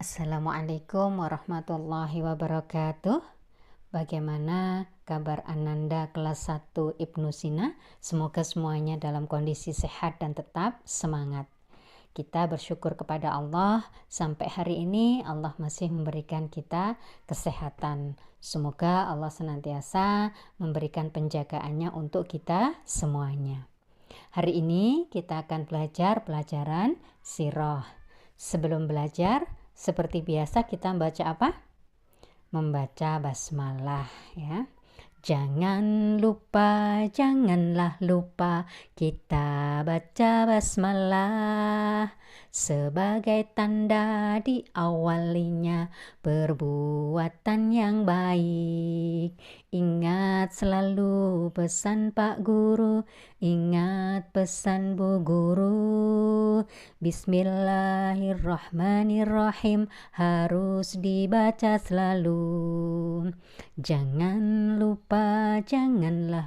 Assalamualaikum warahmatullahi wabarakatuh. Bagaimana kabar Ananda kelas 1 Ibnu Sina? Semoga semuanya dalam kondisi sehat dan tetap semangat. Kita bersyukur kepada Allah sampai hari ini Allah masih memberikan kita kesehatan. Semoga Allah senantiasa memberikan penjagaannya untuk kita semuanya. Hari ini kita akan belajar pelajaran sirah. Sebelum belajar, seperti biasa kita membaca apa? Membaca basmalah ya. Janganlah lupa kita baca basmalah sebagai tanda diawalinya perbuatan yang baik. Ingat selalu pesan Pak Guru, ingat pesan Bu Guru. Bismillahirrahmanirrahim harus dibaca selalu. Janganlah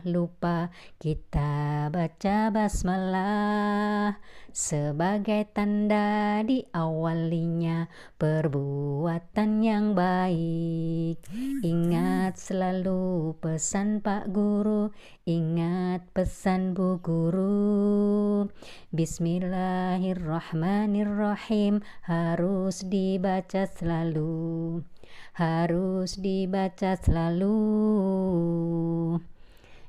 lupa kita baca basmalah sebagai tanda diawalinya perbuatan yang baik. Ingat selalu pesan Pak Guru, ingat pesan Bu Guru. Bismillahirrahmanirrahim harus dibaca selalu. Harus dibaca selalu.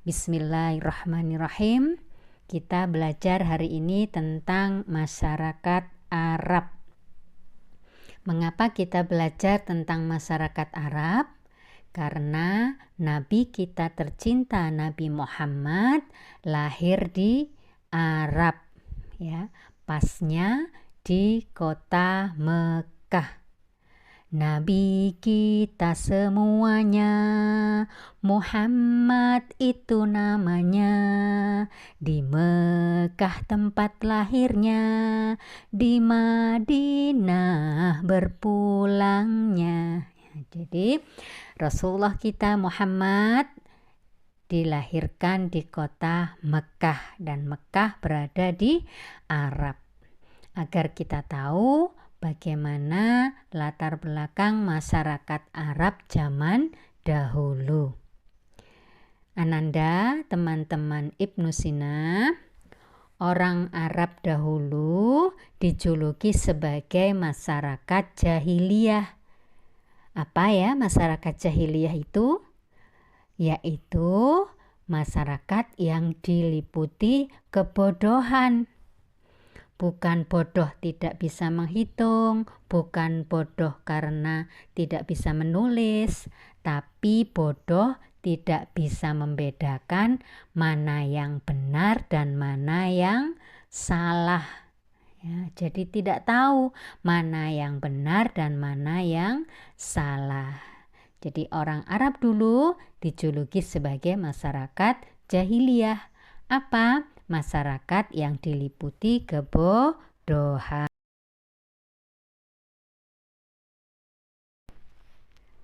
Bismillahirrahmanirrahim. Kita belajar hari ini tentang masyarakat Arab. Mengapa kita belajar tentang masyarakat Arab? Karena Nabi kita tercinta Nabi Muhammad lahir di Arab, ya, pasnya di kota Mekah. Nabi kita semuanya Muhammad itu namanya, di Mekah tempat lahirnya, di Madinah berpulangnya. Jadi Rasulullah kita Muhammad dilahirkan di kota Mekah dan Mekah berada di Arab. Agar kita tahu bagaimana latar belakang masyarakat Arab zaman dahulu. Ananda, teman-teman Ibnu Sina, orang Arab dahulu dijuluki sebagai masyarakat jahiliyah. Apa ya masyarakat jahiliyah itu? Yaitu masyarakat yang diliputi kebodohan. Bukan bodoh tidak bisa menghitung, bukan bodoh karena tidak bisa menulis, tapi bodoh tidak bisa membedakan mana yang benar dan mana yang salah. Ya, jadi tidak tahu mana yang benar dan mana yang salah. Jadi orang Arab dulu dijuluki sebagai masyarakat jahiliyah. Apa? Masyarakat yang diliputi kebodohan.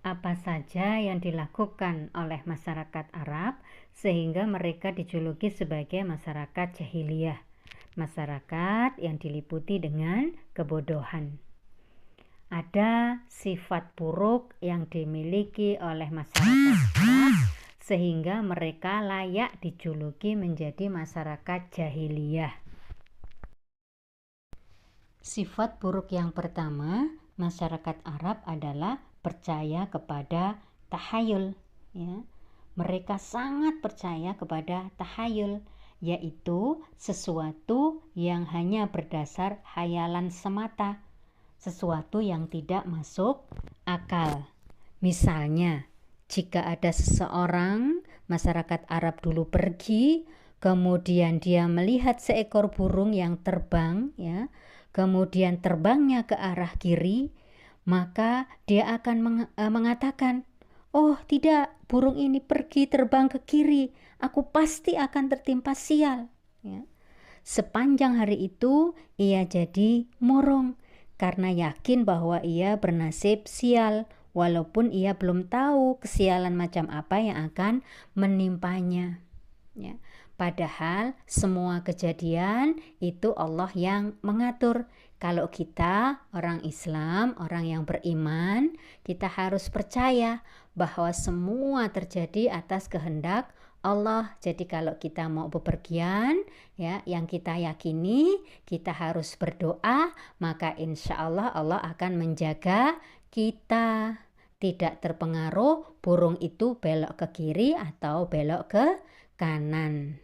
Apa saja yang dilakukan oleh masyarakat Arab sehingga mereka dijuluki sebagai masyarakat jahiliyah, masyarakat yang diliputi dengan kebodohan. Ada sifat buruk yang dimiliki oleh masyarakat Arab sehingga mereka layak dijuluki menjadi masyarakat jahiliyah. Sifat buruk yang pertama, masyarakat Arab adalah percaya kepada tahayul. Ya. Mereka sangat percaya kepada tahayul, yaitu sesuatu yang hanya berdasar hayalan semata, sesuatu yang tidak masuk akal. Misalnya, jika ada seseorang, masyarakat Arab dulu pergi, kemudian dia melihat seekor burung yang terbang, ya, kemudian terbangnya ke arah kiri, maka dia akan mengatakan, oh tidak, burung ini pergi terbang ke kiri, aku pasti akan tertimpa sial. Ya. Sepanjang hari itu, ia jadi murung, karena yakin bahwa ia bernasib sial, walaupun ia belum tahu kesialan macam apa yang akan menimpanya. Ya. Padahal semua kejadian itu Allah yang mengatur, Kalau kita orang Islam, orang yang beriman, kita harus percaya bahwa semua terjadi atas kehendak Allah. Jadi kalau kita mau bepergian, ya, yang kita yakini, kita harus berdoa, maka insya Allah Allah akan menjaga kita. Tidak terpengaruh burung itu belok ke kiri atau belok ke kanan.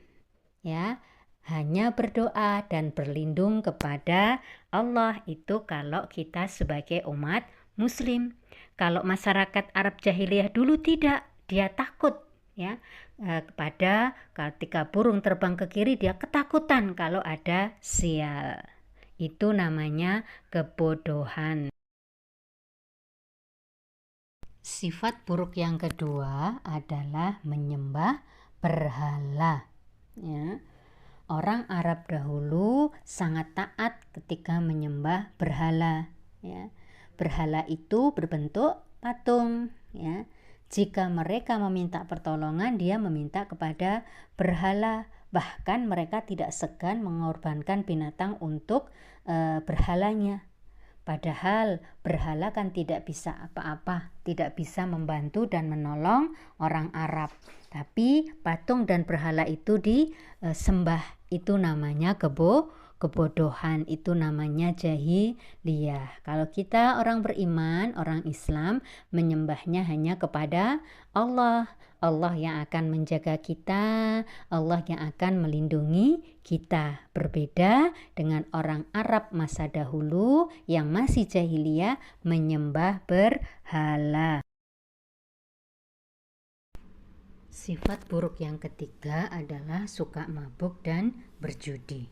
Ya, hanya berdoa dan berlindung kepada Allah itu kalau kita sebagai umat muslim. Kalau masyarakat Arab jahiliyah dulu tidak, dia takut ya kepada ketika burung terbang ke kiri dia ketakutan kalau ada sial. Itu namanya kebodohan. Sifat buruk yang kedua adalah menyembah berhala. Ya. Orang Arab dahulu sangat taat ketika menyembah berhala. Ya. Berhala itu berbentuk patung. Ya. Jika mereka meminta pertolongan, dia meminta kepada berhala. Bahkan mereka tidak segan mengorbankan binatang untuk berhalanya. Padahal berhala kan tidak bisa apa-apa, tidak bisa membantu dan menolong orang Arab. Tapi patung dan berhala itu disembah. Itu namanya kebodohan, itu namanya jahiliyah. Kalau kita orang beriman, orang Islam, menyembahnya hanya kepada Allah. Allah yang akan menjaga kita, Allah yang akan melindungi kita. Berbeda dengan orang Arab masa dahulu yang masih jahiliyah menyembah berhala. Sifat buruk yang ketiga adalah suka mabuk dan berjudi.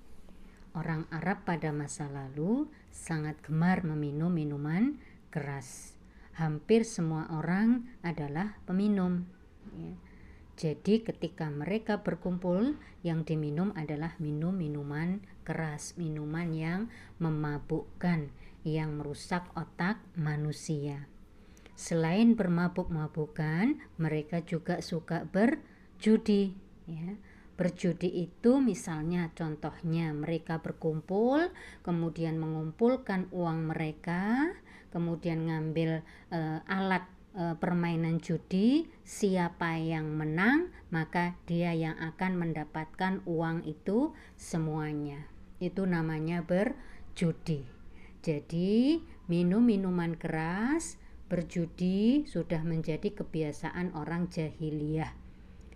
Orang Arab pada masa lalu sangat gemar meminum minuman keras. Hampir semua orang adalah peminum. Ya. Jadi ketika mereka berkumpul, yang diminum adalah minuman keras, minuman yang memabukkan, yang merusak otak manusia. Selain bermabuk-mabukan, mereka juga suka berjudi. Ya. Berjudi itu misalnya contohnya mereka berkumpul, kemudian mengumpulkan uang mereka, kemudian ngambil alat permainan judi, siapa yang menang maka dia yang akan mendapatkan uang itu semuanya. Itu namanya berjudi. Jadi minum minuman keras, berjudi sudah menjadi kebiasaan orang jahiliyah.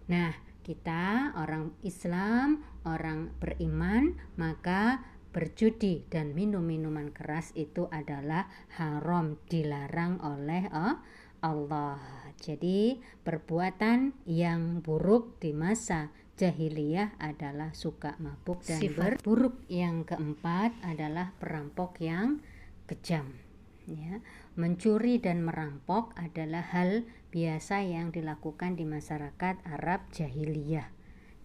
Nah, kita orang Islam, orang beriman, maka berjudi dan minum minuman keras itu adalah haram, dilarang oleh Allah. Jadi perbuatan yang buruk di masa jahiliyah adalah suka mabuk dan sifat buruk yang keempat adalah perampok yang kejam. Ya, mencuri dan merampok adalah hal biasa yang dilakukan di masyarakat Arab jahiliyah.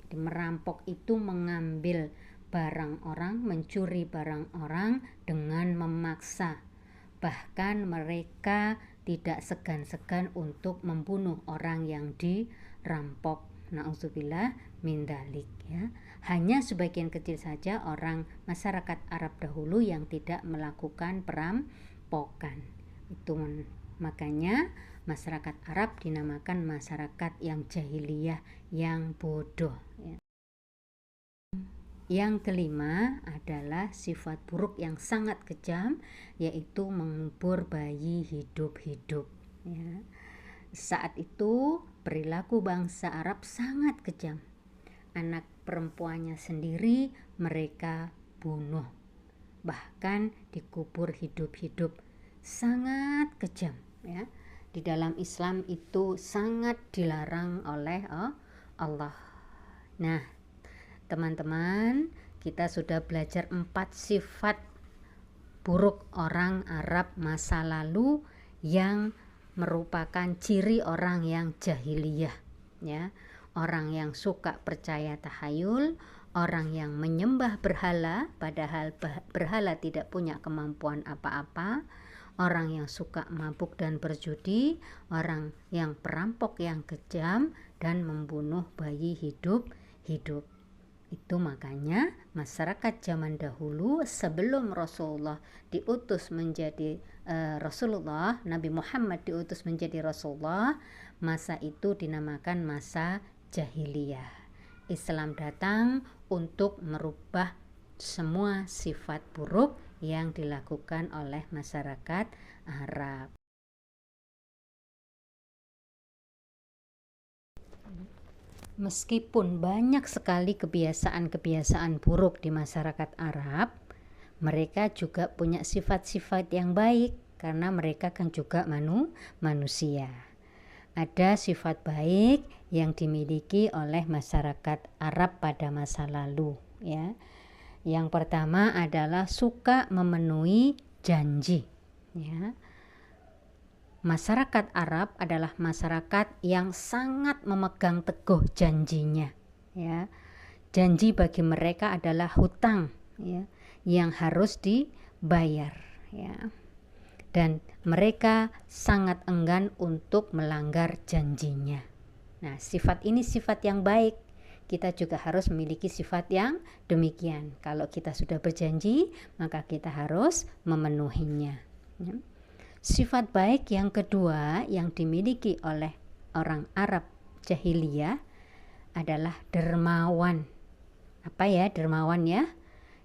Jadi merampok itu mengambil barang orang, mencuri barang orang dengan memaksa. Bahkan mereka tidak segan-segan untuk membunuh orang yang dirampok. Na'udzubillah min dzalik, ya. Hanya sebagian kecil saja orang masyarakat Arab dahulu yang tidak melakukan perampokan. Itu makanya masyarakat Arab dinamakan masyarakat yang jahiliyah, yang bodoh, ya. Yang kelima adalah sifat buruk yang sangat kejam, yaitu mengubur bayi hidup-hidup. Ya. Saat itu perilaku bangsa Arab sangat kejam. Anak perempuannya sendiri mereka bunuh, bahkan dikubur hidup-hidup. Sangat kejam, ya. Di dalam Islam itu sangat dilarang oleh Allah. Nah, teman-teman, kita sudah belajar 4 sifat buruk orang Arab masa lalu yang merupakan ciri orang yang jahiliyah, ya. Orang yang suka percaya tahayul, orang yang menyembah berhala padahal berhala tidak punya kemampuan apa-apa, orang yang suka mabuk dan berjudi, orang yang perampok yang kejam dan membunuh bayi hidup-hidup. Itu makanya masyarakat zaman dahulu sebelum Rasulullah diutus menjadi Rasulullah, Nabi Muhammad diutus menjadi Rasulullah, masa itu dinamakan masa jahiliyah. Islam datang untuk merubah semua sifat buruk yang dilakukan oleh masyarakat Arab. Meskipun banyak sekali kebiasaan-kebiasaan buruk di masyarakat Arab, mereka juga punya sifat-sifat yang baik karena mereka kan juga manusia. Ada sifat baik yang dimiliki oleh masyarakat Arab pada masa lalu, ya. Yang pertama adalah suka memenuhi janji, ya. Masyarakat Arab adalah masyarakat yang sangat memegang teguh janjinya, ya. Janji bagi mereka adalah hutang, ya, yang harus dibayar, ya. Dan mereka sangat enggan untuk melanggar janjinya. Nah, sifat ini sifat yang baik. Kita juga harus memiliki sifat yang demikian. Kalau kita sudah berjanji, maka kita harus memenuhinya, ya. Sifat baik yang kedua yang dimiliki oleh orang Arab jahiliyah adalah dermawan. Apa ya dermawan ya?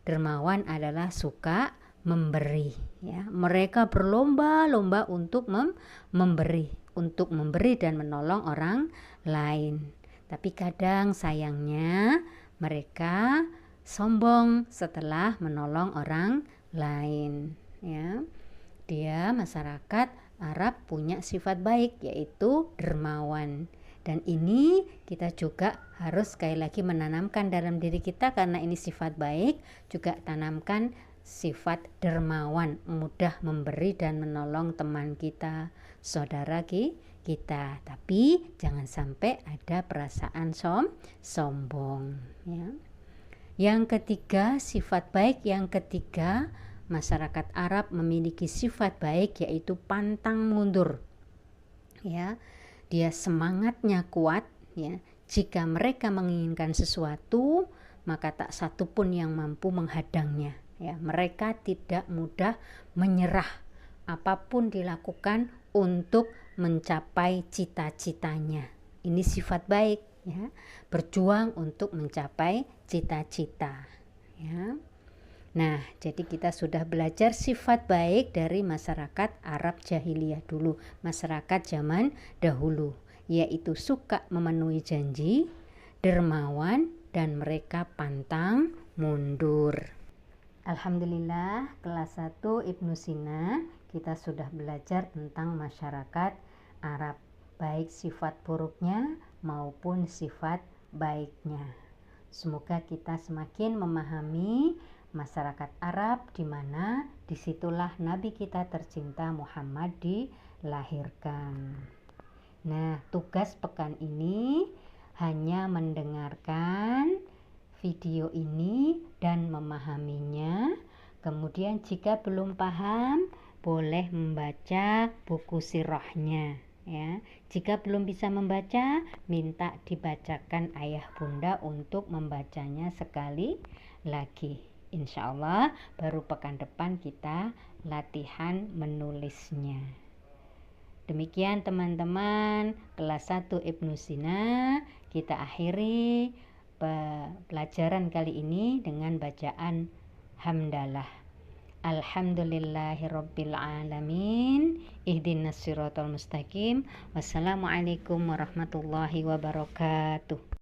Dermawan adalah suka memberi, ya. Mereka berlomba-lomba untuk memberi dan menolong orang lain. Tapi kadang sayangnya mereka sombong setelah menolong orang lain, ya. Dia masyarakat Arab punya sifat baik yaitu dermawan, dan ini kita juga harus sekali lagi menanamkan dalam diri kita karena ini sifat baik, juga tanamkan sifat dermawan, mudah memberi dan menolong teman kita, saudara kita, tapi jangan sampai ada perasaan sombong, ya. Yang ketiga, sifat baik yang ketiga, masyarakat Arab memiliki sifat baik yaitu pantang mundur, ya. Dia semangatnya kuat, ya. Jika mereka menginginkan sesuatu, maka tak satu pun yang mampu menghadangnya, ya. Mereka tidak mudah menyerah, apapun dilakukan untuk mencapai cita-citanya. Ini sifat baik, ya. Berjuang untuk mencapai cita-cita, ya. Nah, jadi kita sudah belajar sifat baik dari masyarakat Arab jahiliyah dulu, masyarakat zaman dahulu, yaitu suka memenuhi janji, dermawan, dan mereka pantang mundur. Alhamdulillah, kelas 1 Ibnu Sina kita sudah belajar tentang masyarakat Arab, baik sifat buruknya maupun sifat baiknya. Semoga kita semakin memahami masyarakat Arab, di mana disitulah Nabi kita tercinta Muhammad dilahirkan. Nah, tugas pekan ini hanya mendengarkan video ini dan memahaminya. Kemudian jika belum paham, boleh membaca buku sirahnya, ya. Jika belum bisa membaca, minta dibacakan ayah bunda untuk membacanya sekali lagi. Insya Allah baru pekan depan kita latihan menulisnya. Demikian teman-teman, kelas 1 Ibnu Sina kita akhiri pelajaran kali ini dengan bacaan hamdalah. Alhamdulillahirabbil alamin, ihdinas siratal mustaqim. Wassalamualaikum warahmatullahi wabarakatuh.